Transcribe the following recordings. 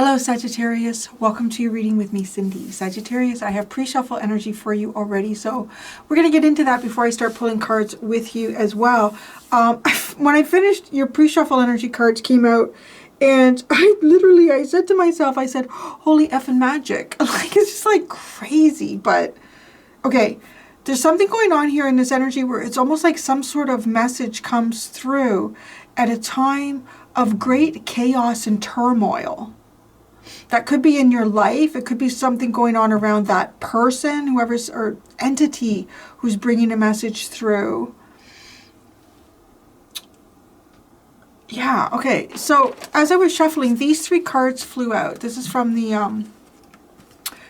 Hello Sagittarius, welcome to your reading with me, Cindy. Sagittarius, I have pre-shuffle energy for you already, so we're going to get into that before I start pulling cards with you as well. When I finished, your pre-shuffle energy cards came out, and I said to myself, I said, holy effing magic. Like, it's just like crazy, but okay. There's something going on here in this energy where it's almost like some sort of message comes through at a time of great chaos and turmoil. That could be in your life. It could be something going on around that person, whoever's, or entity who's bringing a message through. Yeah, okay. So as I was shuffling, these three cards flew out. This is from the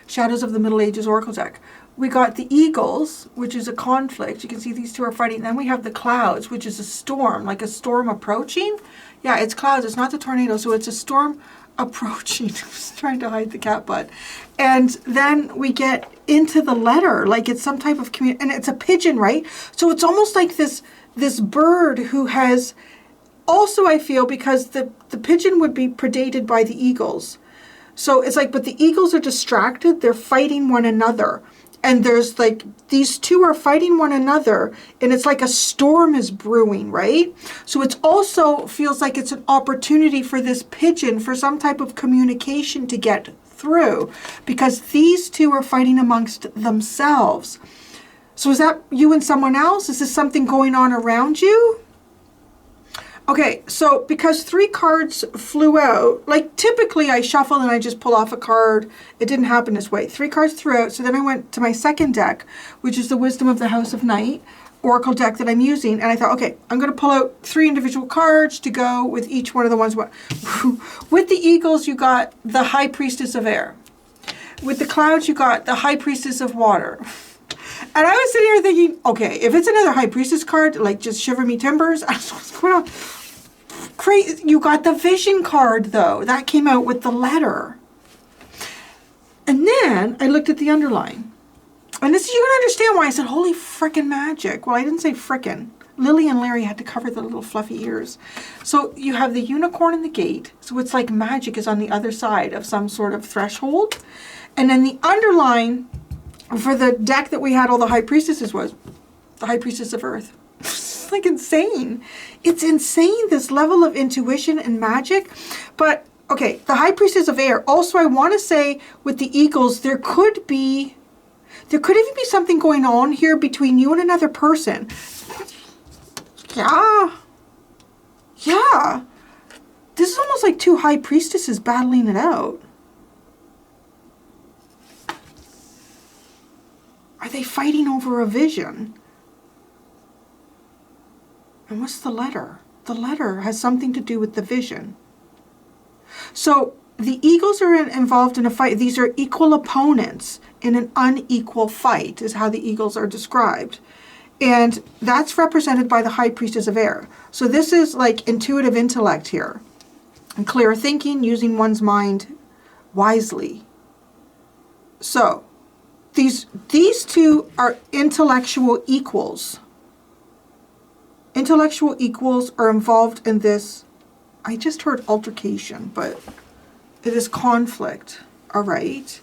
Shadows of the Middle Ages Oracle deck. We got the eagles, which is a conflict. You can see these two are fighting. Then we have the clouds, which is a storm, like a storm approaching. Yeah, it's clouds. It's not the tornado. So it's a storm approaching. I was trying to hide the cat butt. And then we get into the letter, like it's some type of community, and it's a pigeon, right? So it's almost like this bird who has also, I feel, because the pigeon would be predated by the eagles. So it's like, but the eagles are distracted. They're fighting one another. And there's like, these two are fighting one another, and it's like a storm is brewing, right? So it's also feels like it's an opportunity for this pigeon for some type of communication to get through, because these two are fighting amongst themselves. So is that you and someone else? Is this something going on around you? Okay, so because three cards flew out, like typically I shuffle and I just pull off a card. It didn't happen this way. Three cards threw out, so then I went to my second deck, which is the Wisdom of the House of Night Oracle deck that I'm using. And I thought, okay, I'm going to pull out three individual cards to go with each one of the ones. With the eagles, you got the High Priestess of Air. With the clouds, you got the High Priestess of Water. And I was sitting here thinking, okay, if it's another High Priestess card, like just shiver me timbers, I don't know what's going on. Crazy. You got the Vision card, though. That came out with the letter. And then I looked at the underline. And this is, you're going to understand why I said, holy frickin' magic. Well, I didn't say frickin'. Lily and Larry had to cover the little fluffy ears. So you have the unicorn in the gate. So it's like magic is on the other side of some sort of threshold. And then the underline for the deck that we had all the High Priestesses was the High Priestess of Earth. It's like insane. It's insane, this level of intuition and magic. But okay, the High Priestess of Air. Also, I want to say with the eagles, there could even be something going on here between you and another person. Yeah. Yeah. This is almost like two High Priestesses battling it out. Are they fighting over a vision? And what's the letter? The letter has something to do with the vision. So the eagles are involved in a fight. These are equal opponents in an unequal fight, is how the eagles are described. And that's represented by the High Priestess of Air. So this is like intuitive intellect here. And clear thinking, using one's mind wisely. So these two are intellectual equals. Intellectual equals are involved in this. I just heard altercation, but it is conflict. All right.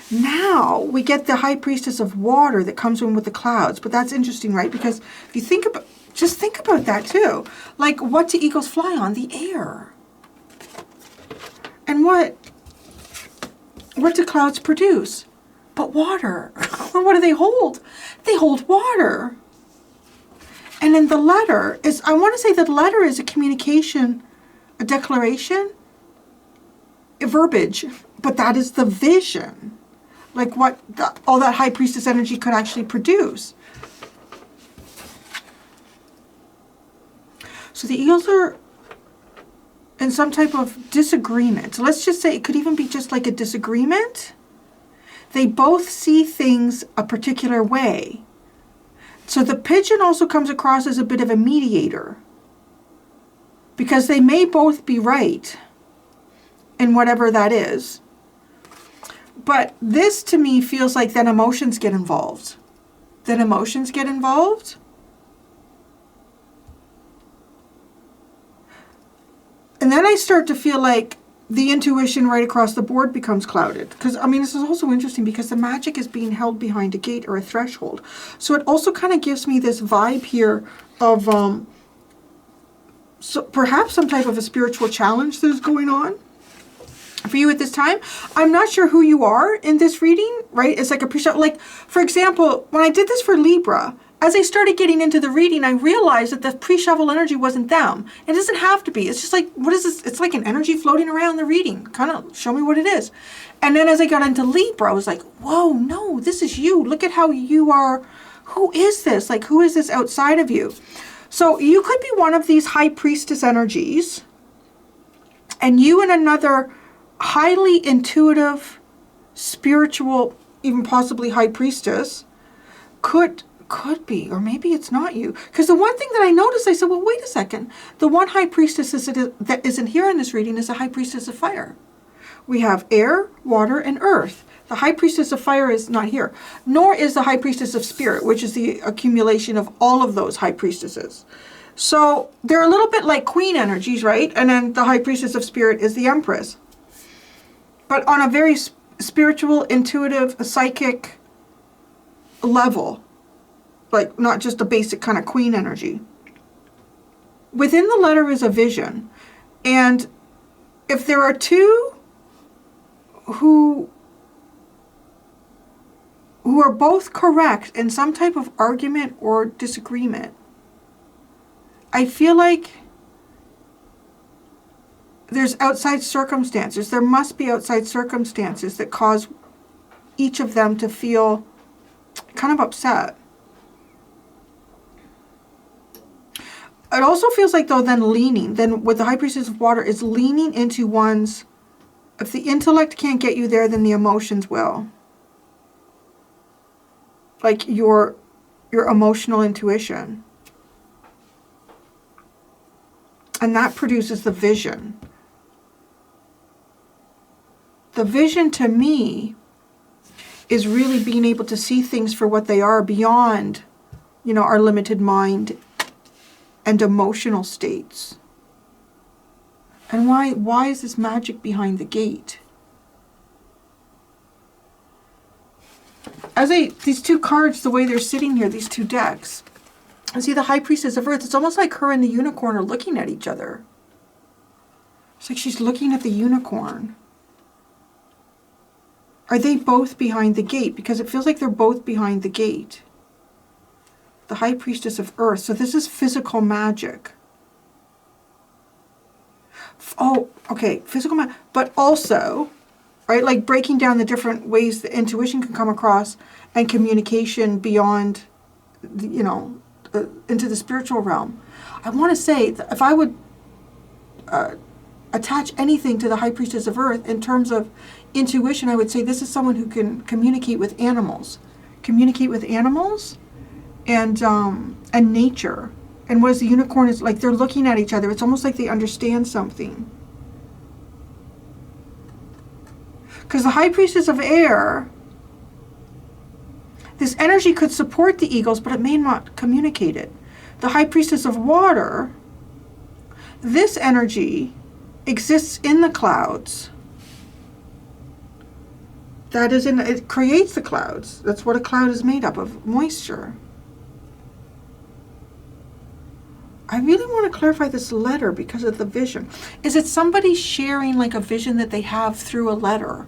Now we get the High Priestess of Water that comes in with the clouds. But that's interesting, right? Because if you think about, just think about that too. Like, what do eagles fly on? The air. And what do clouds produce? But water. What do they hold? They hold water. And then the letter is, I want to say that the letter is a communication, a declaration, a verbiage, but that is the vision. Like what all that High Priestess energy could actually produce. So the eagles are in some type of disagreement. So let's just say it could even be just like a disagreement. They both see things a particular way. So the pigeon also comes across as a bit of a mediator, because they may both be right in whatever that is. But this to me feels like then emotions get involved. Then emotions get involved. And then I start to feel like the intuition right across the board becomes clouded. Because, I mean, this is also interesting because the magic is being held behind a gate or a threshold. So it also kind of gives me this vibe here of so perhaps some type of a spiritual challenge that is going on for you at this time. I'm not sure who you are in this reading, right? It's like a pre-shuffle. Like, for example, when I did this for Libra, as I started getting into the reading, I realized that the pre-shuffle energy wasn't them. It doesn't have to be. It's just like, what is this? It's like an energy floating around the reading. Kind of show me what it is. And then as I got into Libra, I was like, whoa, no, this is you. Look at how you are. Who is this? Like, who is this outside of you? So you could be one of these high priestess energies, and you and another highly intuitive, spiritual, even possibly high priestess could be, or maybe it's not you. Because the one thing that I noticed, I said, well, wait a second. The one high priestess that isn't here in this reading is a high priestess of fire. We have air, water, and earth. The high priestess of fire is not here, nor is the high priestess of spirit, which is the accumulation of all of those high priestesses. So they're a little bit like queen energies, right? And then the high priestess of spirit is the empress. But on a very spiritual, intuitive, psychic level. Like, not just a basic kind of queen energy. Within the letter is a vision. And if there are two who are both correct in some type of argument or disagreement, I feel like there's outside circumstances. There must be outside circumstances that cause each of them to feel kind of upset. It also feels like, though, then with the high priestess of water is leaning into one's, if the intellect can't get you there, then the emotions will. Like your emotional intuition. And that produces the vision. The vision to me is really being able to see things for what they are beyond, our limited mind and emotional states. And why is this magic behind the gate? These two cards, the way they're sitting here, these two decks, I see the high priestess of earth. It's almost like her and the unicorn are looking at each other. It's like she's looking at the unicorn. Are they both behind the gate? Because it feels like they're both behind the gate. The high priestess of earth. So this is physical magic. Oh, okay, physical magic. But also, right, like breaking down the different ways that intuition can come across and communication beyond, into the spiritual realm. I want to say that if I would attach anything to the high priestess of earth in terms of intuition, I would say this is someone who can communicate with animals. Communicate with animals and nature. And what is the unicorn is like, they're looking at each other. It's almost like they understand something. Because the high priestess of air, this energy could support the eagles, but it may not communicate it. The high priestess of water, this energy exists in the clouds. It creates the clouds. That's what a cloud is made up of, moisture. I really want to clarify this letter because of the vision. Is it somebody sharing like a vision that they have through a letter?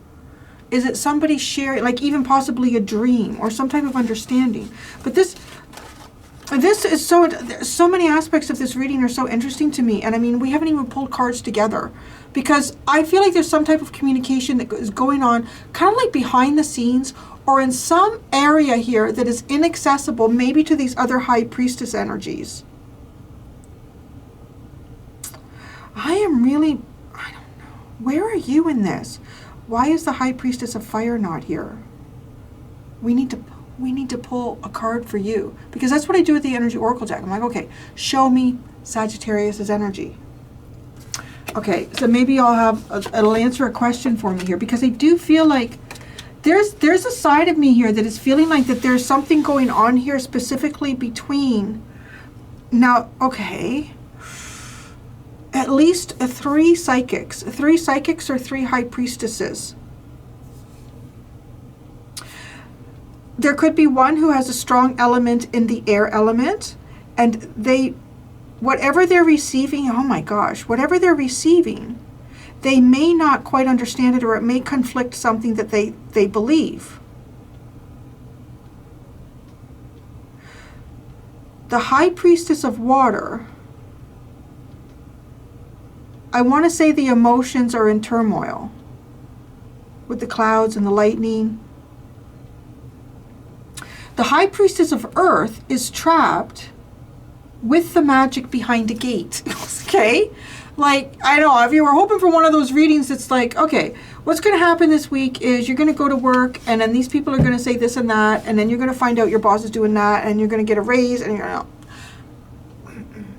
Is it somebody sharing, like even possibly a dream or some type of understanding? But this is so many aspects of this reading are so interesting to me. And I mean, we haven't even pulled cards together because I feel like there's some type of communication that is going on kind of like behind the scenes or in some area here that is inaccessible, maybe to these other high priestess energies. I don't know. Where are you in this? Why is the high priestess of fire not here? We need to pull a card for you because that's what I do with the energy oracle deck. I'm like, okay, show me Sagittarius's energy. Okay, so maybe it'll answer a question for me here because I do feel like there's a side of me here that is feeling like that there's something going on here specifically between now. Okay. at least 3 psychics. 3 psychics or 3 high priestesses. There could be one who has a strong element in the air element, and they, whatever they're receiving, oh my gosh, whatever they're receiving, they may not quite understand it, or it may conflict something that they believe. The high priestess of water, I want to say the emotions are in turmoil with the clouds and the lightning. The high priestess of earth is trapped with the magic behind a gate. Okay? Like, I know, if you were hoping for one of those readings, it's like, okay, what's going to happen this week is you're going to go to work, and then these people are going to say this and that, and then you're going to find out your boss is doing that, and you're going to get a raise, and you're going to...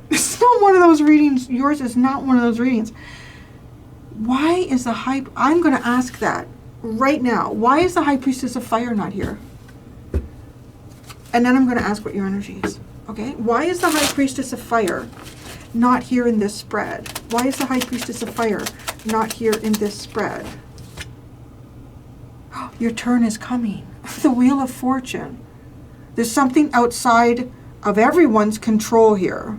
It's not one of those readings. Yours is not one of those readings. Why is the high... I'm going to ask that right now. Why is the high priestess of fire not here? And then I'm going to ask what your energy is. Okay? Why is the high priestess of fire not here in this spread? Why is the high priestess of fire not here in this spread? Your turn is coming. The Wheel of Fortune. There's something outside of everyone's control here.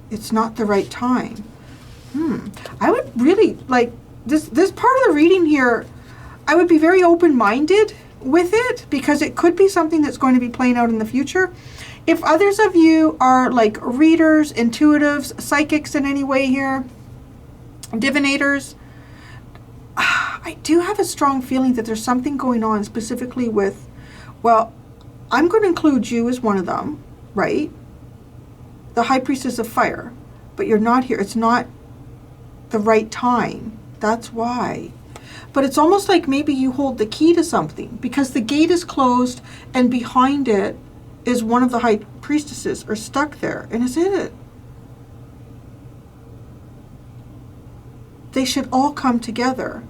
It's not the right time. I would really like this part of the reading here. I would be very open-minded with it, because it could be something that's going to be playing out in the future. If others of you are like readers, intuitives, psychics in any way here, divinators, I do have a strong feeling that there's something going on specifically with, well, I'm going to include you as one of them, right? The high priestess of fire, but you're not here. It's not the right time. That's why. But it's almost like maybe you hold the key to something, because the gate is closed and behind it is one of the high priestesses are stuck there. And is it? They should all come together,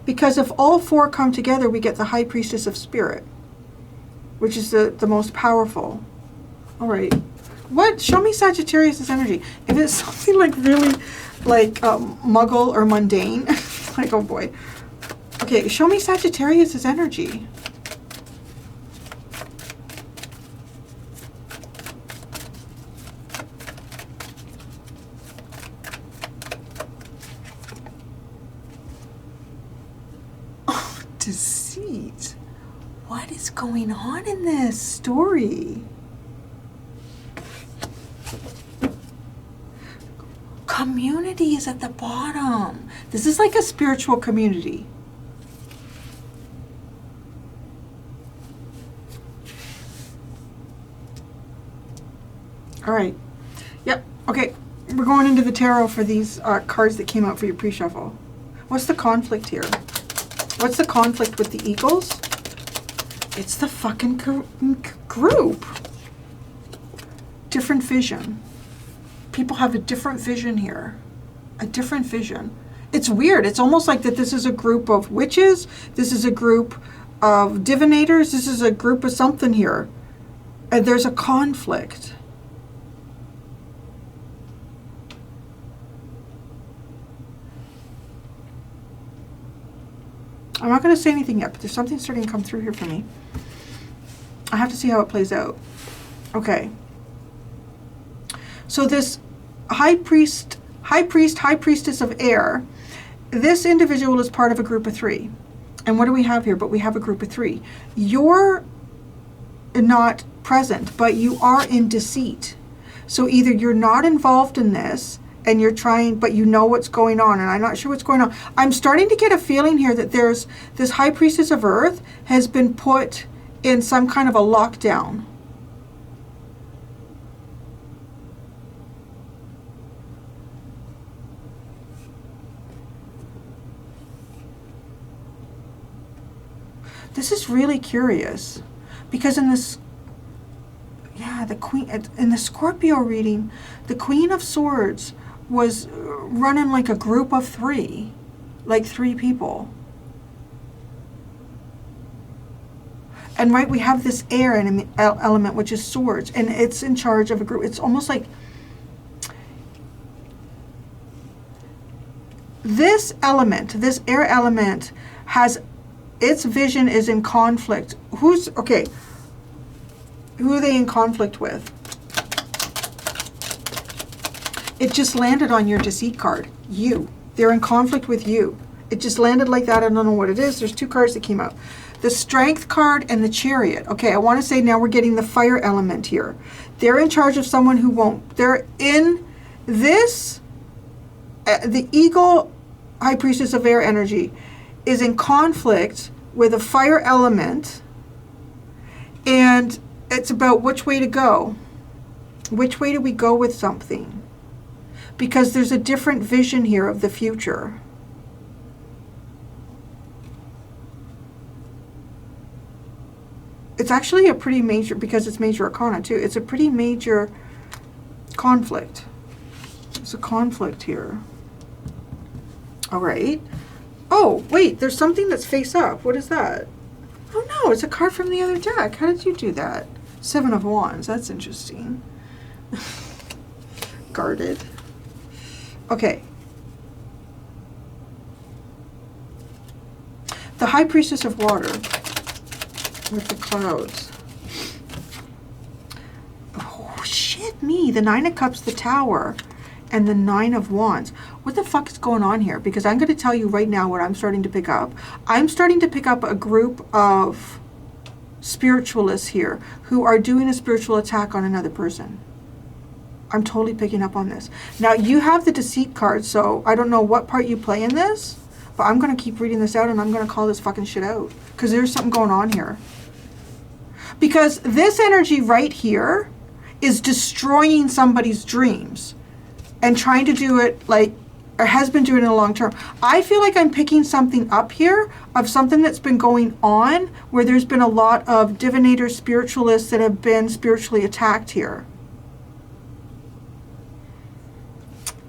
because if all 4 come together, we get the high priestess of spirit, which is the most powerful. All right. What? Show me Sagittarius' energy. If it's something like really like muggle or mundane, like, oh boy. Okay, show me Sagittarius' energy. Oh, deceit. What is going on in this story? Community is at the bottom. This is like a spiritual community. All right. Yep. Okay. We're going into the tarot for these cards that came out for your pre-shuffle. What's the conflict here? What's the conflict with the Eagles? It's the fucking group. Different vision. People have a different vision here. A different vision. It's weird. It's almost like that this is a group of witches. This is a group of divinators. This is a group of something here. And there's a conflict. I'm not going to say anything yet, but there's something starting to come through here for me. I have to see how it plays out. Okay. So this high priestess of air, this individual is part of a group of 3. And what do we have here? But we have a group of 3. You're not present, but you are in deceit. So either you're not involved in this, and you're trying, but you know what's going on, and I'm not sure what's going on. I'm starting to get a feeling here that there's this high priestess of earth has been put in some kind of a lockdown. This is really curious, because in this, yeah, the queen, in the Scorpio reading, the Queen of Swords was running like a group of 3, like 3 people. And right, we have this air element, which is swords, and it's in charge of a group. It's almost like this element, this air element, has its vision is in conflict. Who are they in conflict with? It just landed on your deceit card. You. They're in conflict with you. It just landed like that. I don't know what it is. There's two cards that came out. The Strength card and the Chariot. Okay, I want to say now we're getting the fire element here. They're in charge of someone who won't. They're in this, the Eagle, High Priestess of Air Energy, is in conflict with a fire element, and it's about which way to go. Which way do we go with something? Because there's a different vision here of the future. It's actually a pretty major, because it's major arcana too, it's a pretty major conflict. There's a conflict here. All right. Oh, wait, there's something that's face up. What is that? Oh no, it's a card from the other deck. How did you do that? Seven of Wands, that's interesting. Guarded. Okay. The High Priestess of Water with the clouds. Oh, shit me. The Nine of Cups, the Tower, and the Nine of Wands. What the fuck is going on here? Because I'm going to tell you right now what I'm starting to pick up. I'm starting to pick up a group of spiritualists here who are doing a spiritual attack on another person. I'm totally picking up on this. Now, you have the Deceit card, so I don't know what part you play in this, but I'm going to keep reading this out and I'm going to call this fucking shit out. Because there's something going on here. Because this energy right here is destroying somebody's dreams and trying to do it like, or has been doing it in a long term. I feel like I'm picking something up here of something that's been going on where there's been a lot of divinators, spiritualists that have been spiritually attacked here.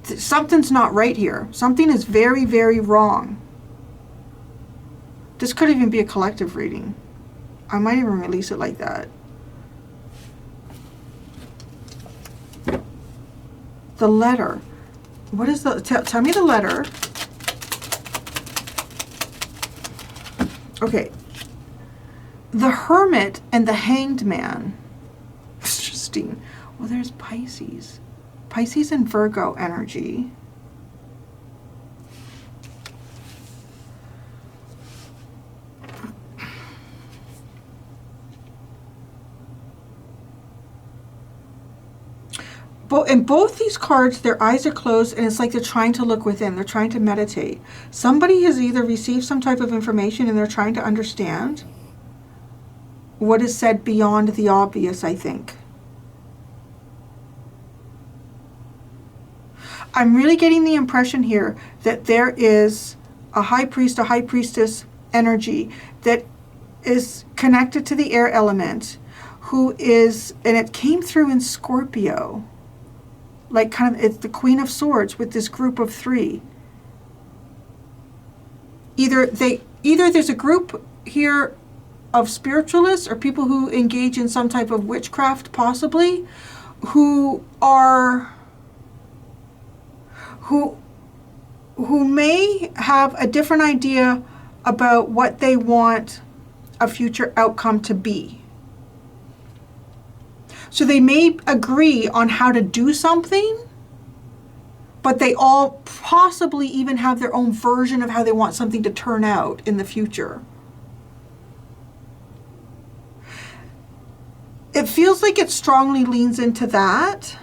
Something's not right here. Something is very, very wrong. This could even be a collective reading. I might even release it like that. The letter. What is the... Tell me the letter. Okay. The Hermit and the Hanged Man. Interesting. Well, there's Pisces. Pisces and Virgo energy. In both these cards, their eyes are closed and it's like they're trying to look within. They're trying to meditate. Somebody has either received some type of information and they're trying to understand what is said beyond the obvious, I think. I'm really getting the impression here that there is a high priest, a high priestess energy that is connected to the air element, who is, and it came through in Scorpio. Like kind of, it's the Queen of Swords with this group of three. Either there's a group here of spiritualists or people who engage in some type of witchcraft, possibly, who may have a different idea about what they want a future outcome to be. So they may agree on how to do something, but they all possibly even have their own version of how they want something to turn out in the future. It feels like it strongly leans into that.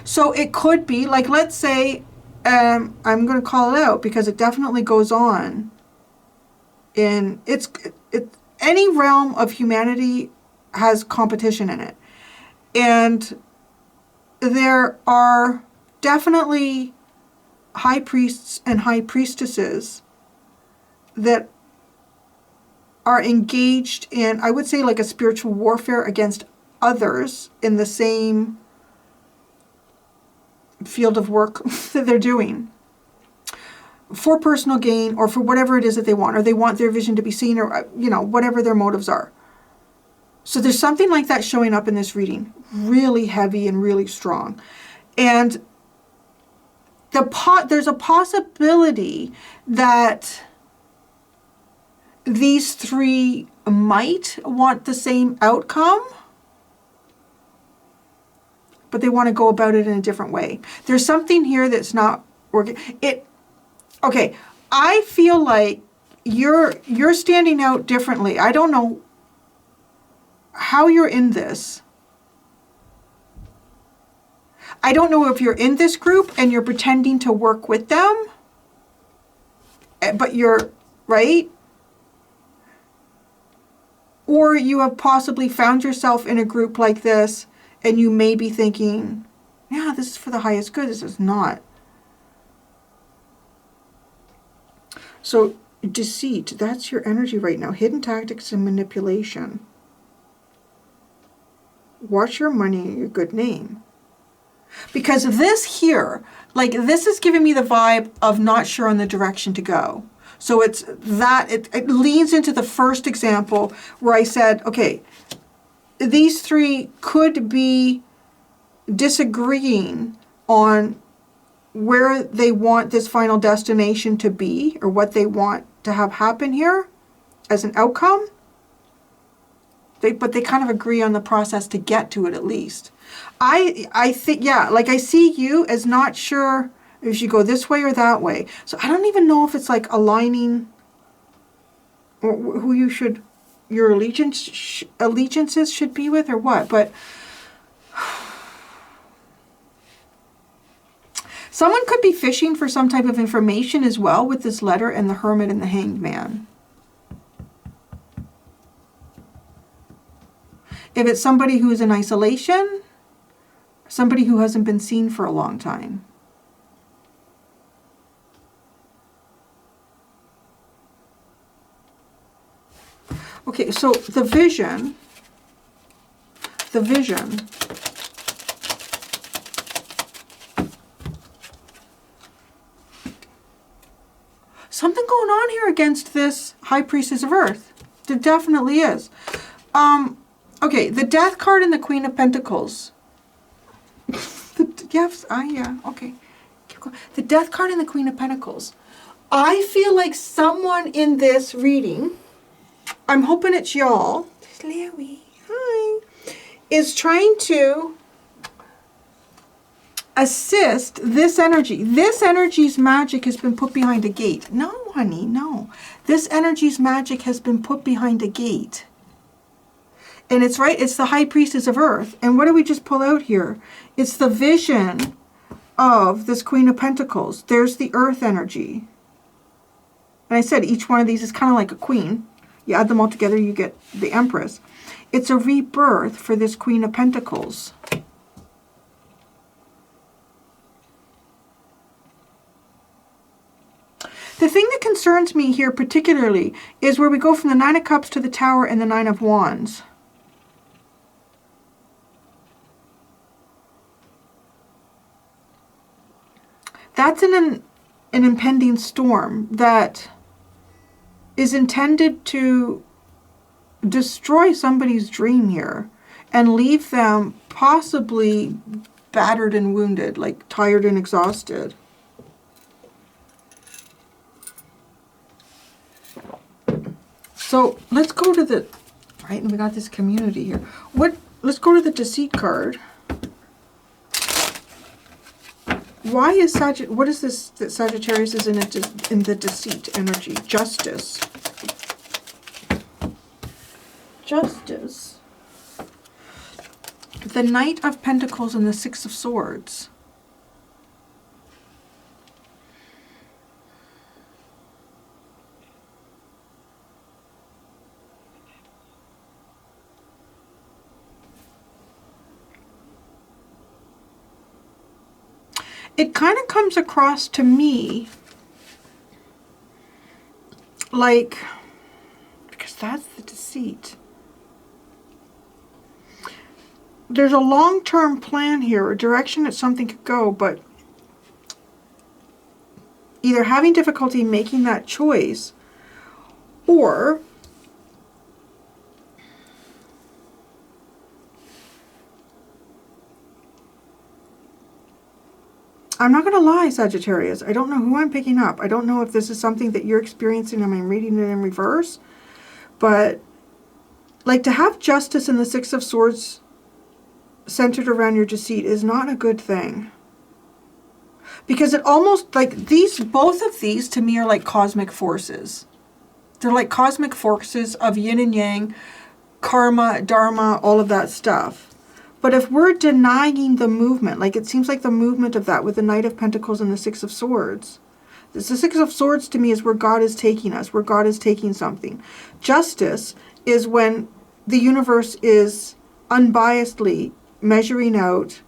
So it could be, like, let's say, I'm going to call it out because it definitely goes on in, any realm of humanity has competition in it. And there are definitely high priests and high priestesses that are engaged in, I would say, like a spiritual warfare against others in the same field of work that they're doing for personal gain or for whatever it is that they want, or they want their vision to be seen, or, you know, whatever their motives are. So there's something like that showing up in this reading, really heavy and really strong. And there's a possibility that these three might want the same outcome, but they want to go about it in a different way. There's something here that's not working. Okay, I feel like you're standing out differently. I don't know how you're in this. I don't know if you're in this group and you're pretending to work with them, but you're, right? Or you have possibly found yourself in a group like this and you may be thinking, yeah, this is for the highest good. This is not. So deceit, that's your energy right now. Hidden tactics and manipulation. Watch your money and your good name. Because this here, like this is giving me the vibe of not sure on the direction to go. So it's that, it leans into the first example where I said, okay, these three could be disagreeing on where they want this final destination to be or what they want to have happen here as an outcome. But they kind of agree on the process to get to it at least. I think, yeah, like I see you as not sure if you go this way or that way. So I don't even know if it's like aligning or who you should, your allegiances should be with or what. But someone could be fishing for some type of information as well with this letter and the Hermit and the Hanged Man. If it's somebody who's in isolation, somebody who hasn't been seen for a long time. Okay, so the vision, something going on here against this High Priestess of Earth. There definitely is. Okay, the Death card and the Queen of Pentacles. Yeah, okay. Keep going. The Death card and the Queen of Pentacles. I feel like someone in this reading, I'm hoping it's y'all, Larry, hi, is trying to assist this energy. This energy's magic has been put behind a gate. No, honey, no. This energy's magic has been put behind a gate. And it's right, it's the High Priestess of Earth. And what do we just pull out here? It's the vision of this Queen of Pentacles. There's the Earth energy. And I said each one of these is kind of like a queen. You add them all together, you get the Empress. It's a rebirth for this Queen of Pentacles. The thing that concerns me here particularly is where we go from the Nine of Cups to the Tower and the Nine of Wands. That's an impending storm that is intended to destroy somebody's dream here and leave them possibly battered and wounded, like tired and exhausted. So let's go to the, right, and we got this community here. Let's go to the Deceit card. Why is what is this that Sagittarius is in the deceit energy? Justice. Justice. The Knight of Pentacles and the Six of Swords. It kind of comes across to me like, because that's the deceit. There's a long-term plan here, a direction that something could go, but either having difficulty making that choice or I'm not going to lie, Sagittarius. I don't know who I'm picking up. I don't know if this is something that you're experiencing and I'm reading it in reverse. But, like, to have justice in the Six of Swords centered around your deceit is not a good thing. Because it almost, like, both of these to me are like cosmic forces. They're like cosmic forces of yin and yang, karma, dharma, all of that stuff. But if we're denying the movement, like it seems like the movement of that with the Knight of Pentacles and the Six of Swords. The Six of Swords to me is where God is taking us, where God is taking something. Justice is when the universe is unbiasedly measuring out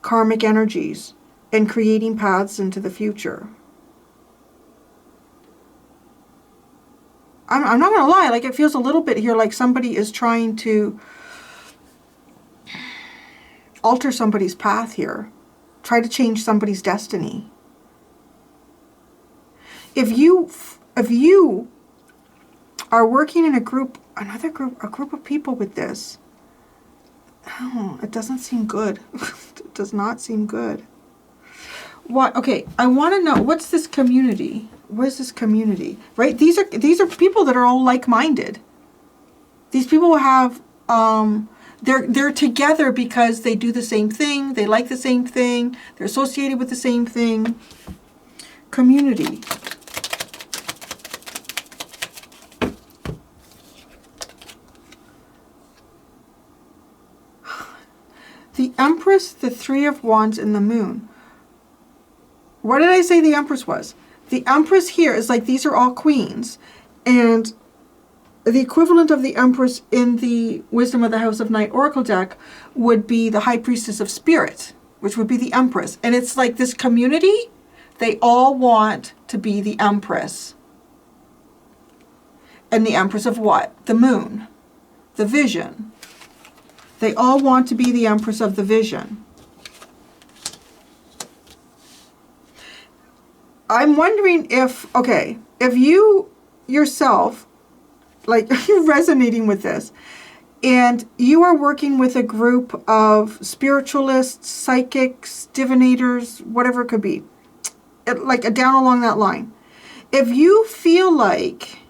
karmic energies and creating paths into the future. I'm not going to lie, like it feels a little bit here like somebody is trying to alter somebody's path here. Try to change somebody's destiny. If you are working in a group of people with this, oh, it doesn't seem good. It does not seem good. What? Okay, I want to know, what's this community? What is this community? Right? These are people that are all like-minded. These people have they're together because they do the same thing, they like the same thing, they're associated with the same thing. Community. The Empress, the Three of Wands, and the Moon. What did I say the Empress was? The Empress here is like, these are all queens. And the equivalent of the Empress in the Wisdom of the House of Night Oracle deck would be the High Priestess of Spirit, which would be the Empress. And it's like this community, they all want to be the Empress. And the Empress of what? The Moon. The Vision. They all want to be the Empress of the Vision. I'm wondering if you yourself, like, you're resonating with this, and you are working with a group of spiritualists, psychics, divinators, whatever it could be, like down along that line. If you feel like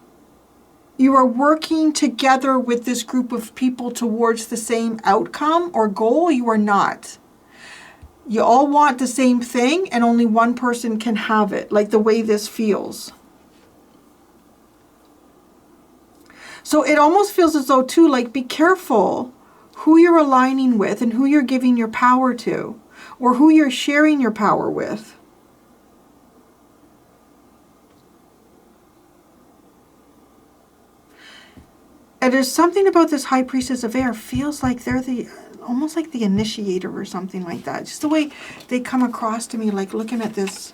you are working together with this group of people towards the same outcome or goal, you are not. You all want the same thing and only one person can have it, like the way this feels. So it almost feels as though too, like, be careful who you're aligning with and who you're giving your power to, or who you're sharing your power with. And there's something about this High Priestess of Air, feels like they're almost like the initiator or something like that. Just the way they come across to me, like looking at this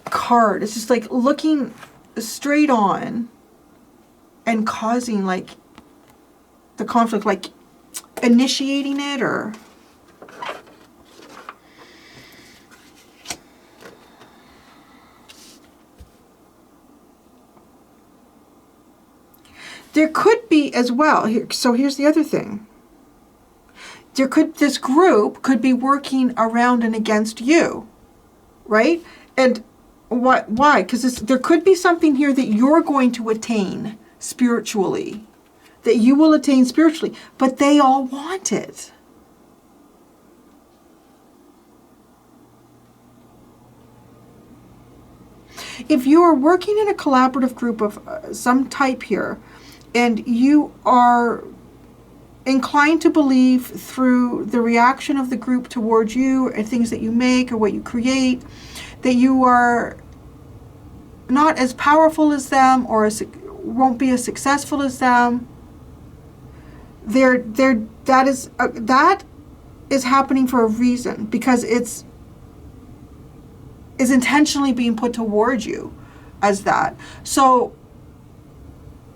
card. It's just like looking straight on and causing like the conflict, like initiating it, or there could be as well here. So here's the other thing. This group could be working around and against you, right? And why? Because there could be something here that you're going to attain spiritually, that you will attain spiritually, but they all want it. If you are working in a collaborative group of some type here, and you are inclined to believe through the reaction of the group towards you and things that you make or what you create, that you are not as powerful as them or won't be as successful as them, that is happening for a reason, because it's intentionally being put towards you as that. So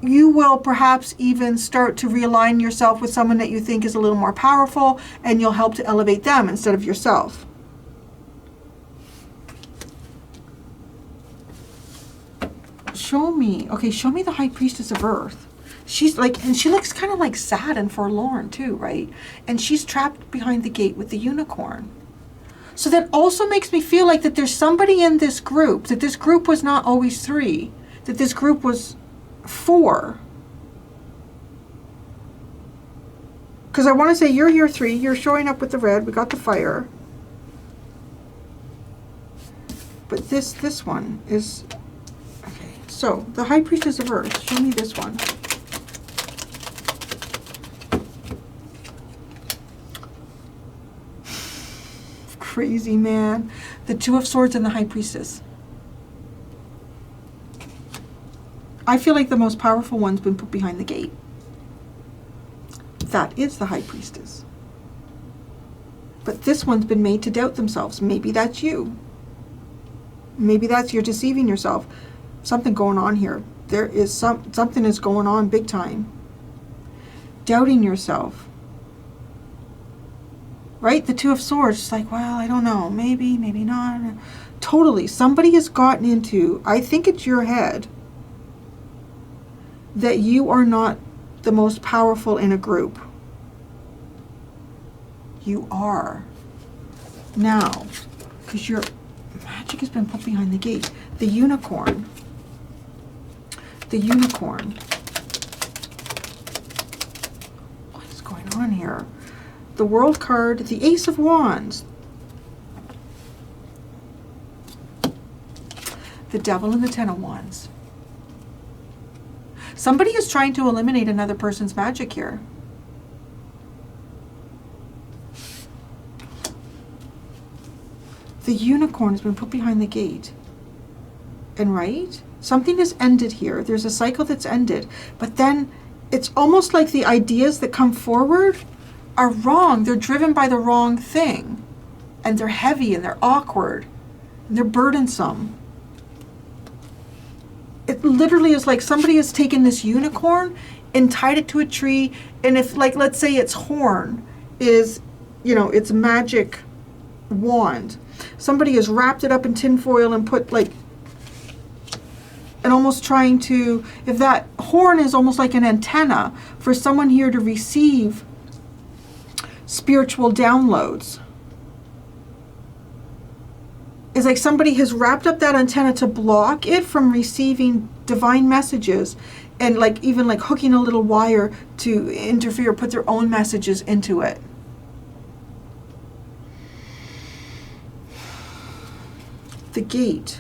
you will perhaps even start to realign yourself with someone that you think is a little more powerful, and you'll help to elevate them instead of yourself. Show me the High Priestess of Earth. She's like, and she looks kind of like sad and forlorn too, right? And she's trapped behind the gate with the unicorn. So that also makes me feel like that there's somebody in this group, that this group was not always 3, that this group was 4. Because I want to say you're here 3, you're showing up with the red, we got the fire. But this one is, okay, so the High Priestess of Earth, show me this one. Crazy, man. The Two of Swords and the High Priestess. I feel like the most powerful one's been put behind the gate. That is the High Priestess. But this one's been made to doubt themselves. Maybe that's you. Maybe that's you're deceiving yourself. Something going on here. There is something is going on big time. Doubting yourself. Right? The Two of Swords. It's like, well, I don't know. Maybe, maybe not. Totally. Somebody has gotten into, I think it's your head, that you are not the most powerful in a group. You are. Now, because your magic has been put behind the gate. The Unicorn. The Unicorn. What is going on here? The World card, the Ace of Wands. The Devil and the Ten of Wands. Somebody is trying to eliminate another person's magic here. The Unicorn has been put behind the gate. And right? Something has ended here. There's a cycle that's ended. But then it's almost like the ideas that come forward are wrong. They're driven by the wrong thing. And they're heavy and they're awkward. And they're burdensome. It literally is like somebody has taken this unicorn and tied it to a tree. And if, like, let's say its horn is, you know, its magic wand. Somebody has wrapped it up in tinfoil and put, like, and almost trying to, if that horn is almost like an antenna for someone here to receive spiritual downloads. It's like somebody has wrapped up that antenna to block it from receiving divine messages, and like even like hooking a little wire to interfere, put their own messages into it. The Gate.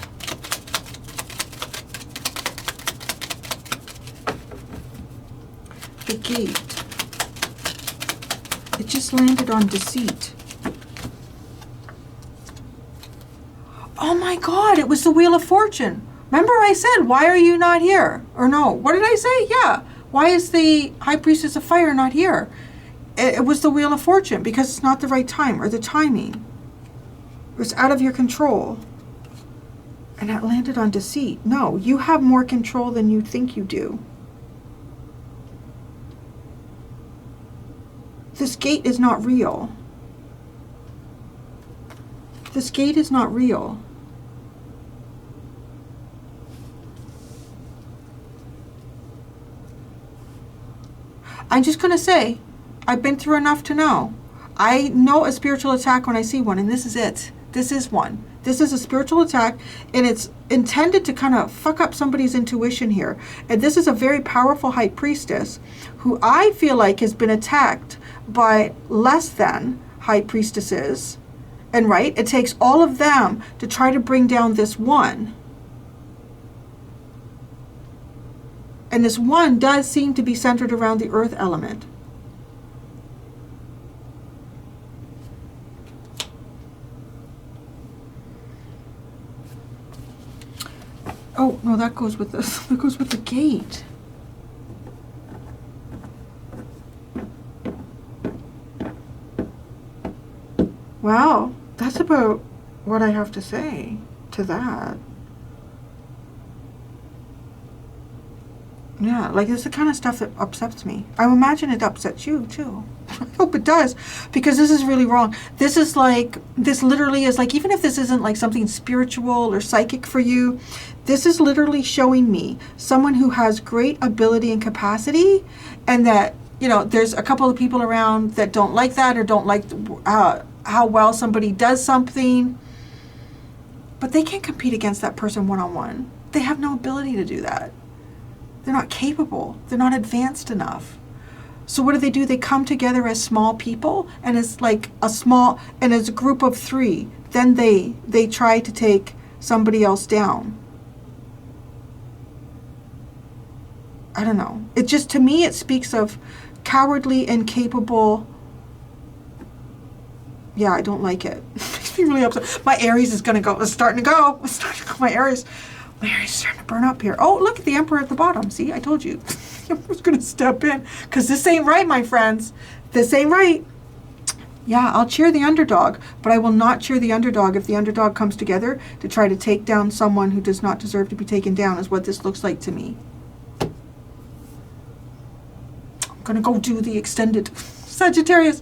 The Gate. It just landed on deceit. Oh my God, it was the Wheel of Fortune. Remember I said, why are you not here? Or no, what did I say? Yeah. Why is the High Priestess of Fire not here? It was the Wheel of Fortune because it's not the right time or the timing. It's out of your control. And that landed on deceit. No, you have more control than you think you do. This gate is not real. This gate is not real. I'm just going to say, I've been through enough to know. I know a spiritual attack when I see one, and this is it. This is one. This is a spiritual attack, and it's intended to kind of fuck up somebody's intuition here. And this is a very powerful High Priestess who I feel like has been attacked by less than High Priestesses. And right, it takes all of them to try to bring down this one. And this one does seem to be centered around the earth element. Oh, no, that goes with this. That goes with the gate. Wow, that's about what I have to say to that. Yeah, like it's the kind of stuff that upsets me. I imagine it upsets you too. I hope it does, because this is really wrong. This is like, this literally is like, even if this isn't like something spiritual or psychic for you, this is literally showing me someone who has great ability and capacity, and that, you know, there's a couple of people around that don't like that or don't like how well somebody does something, but they can't compete against that person one-on-one. They have no ability to do that. They're not capable. They're not advanced enough. So what do? They come together as small people, and as like as a group of 3. Then they try to take somebody else down. I don't know. It just, to me, it speaks of cowardly, incapable. Yeah, I don't like it. It makes me really upset. My Aries is going to go. It's starting to go. It's starting to go. My Aries is starting to burn up here. Oh, look at the Emperor at the bottom. See, I told you. The Emperor's going to step in. Because this ain't right, my friends. This ain't right. Yeah, I'll cheer the underdog, but I will not cheer the underdog if the underdog comes together to try to take down someone who does not deserve to be taken down, is what this looks like to me. I'm going to go do the extended Sagittarius.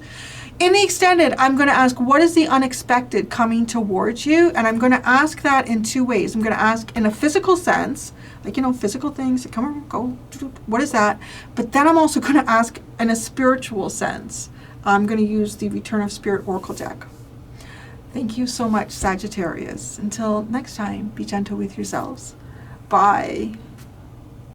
In the extended, I'm going to ask, what is the unexpected coming towards you? And I'm going to ask that in 2 ways. I'm going to ask in a physical sense, like, physical things that come and go. What is that? But then I'm also going to ask in a spiritual sense. I'm going to use the Return of Spirit Oracle deck. Thank you so much, Sagittarius. Until next time, be gentle with yourselves. Bye.